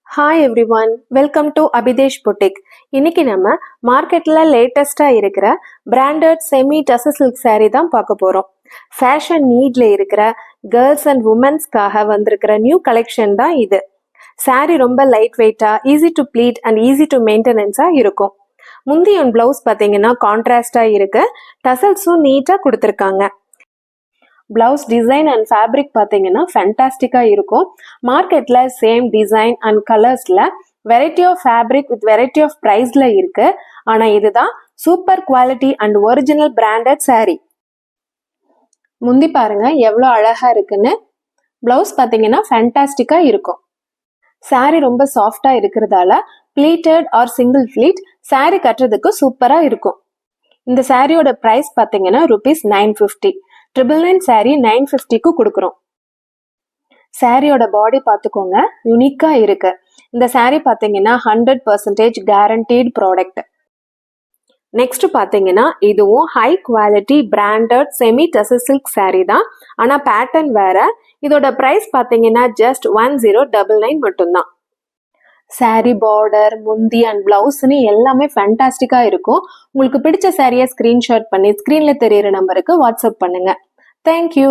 Hi everyone, welcome to Abhitesh boutique. இன்னைக்கு நம்ம மார்க்கெட்ல லேட்டஸ்டா இருக்கிற branded semi tussar silk sari தான் பார்க்க போறோம். ஃபேஷன் நீட்ல இருக்கிற கேர்ள்ஸ் அண்ட் உமன்ஸ்க்காக வந்திருக்கிற நியூ கலெக்ஷன் தான் இது. சாரீ ரொம்ப லைட் வெயிட்டா, easy to pleat and easy to மெயின்டெனன்ஸா இருக்கும். முந்தி அண்ட் பிளவுஸ் பார்த்தீங்கன்னா கான்ட்ராஸ்டா இருக்கு, டசல்ஸும் நீட்டா கொடுத்துருக்காங்க. பிளவுஸ் டிசைன் அண்ட் ஃபேப்ரிக் பார்த்தீங்கன்னா ஃபேண்டாஸ்டிக்கா இருக்கும். மார்க்கெட்ல சேம் டிசைன் அண்ட் கலர்ஸ்ல variety of fabric with variety of பிரைஸ்ல இருக்கு. ஆனா இதுதான் super quality and original branded sari. முந்தி பாருங்க எவ்வளோ அழகா இருக்குன்னு. பிளவுஸ் பார்த்தீங்கன்னா ஃபேண்டாஸ்டிக்கா இருக்கும். சாரீ ரொம்ப சாஃப்டா இருக்கிறதால pleated R single fleet sari கட்டுறதுக்கு சூப்பரா இருக்கும். இந்த சாரியோட பிரைஸ் பார்த்தீங்கன்னா ₹950. 999 சாரி 950க்கு கொடுக்குறோம். சாரியோட பாடி பார்த்துக்கோங்க, யூனிக்கா இருக்கு. இந்த சாரி பார்த்தீங்கன்னா 100% கேரண்டீட் ப்ராடக்ட். நெக்ஸ்ட் பார்த்தீங்கன்னா இதுவும் high quality branded semi tussar silk sari தான். ஆனா பேட்டர்ன் வேற. இதோட பிரைஸ் பார்த்தீங்கன்னா ஜஸ்ட் 1099 மட்டும்தான். சாரி பார்டர், முந்தி அண்ட் பிளவுஸ்னு எல்லாமே ஃபேண்டாஸ்டிக்கா இருக்கும். உங்களுக்கு பிடிச்ச சாரியை ஸ்கிரீன்ஷாட் பண்ணி ஸ்கிரீன்ல தெரியிற நம்பருக்கு வாட்ஸ்அப் பண்ணுங்க. தேங்க்யூ.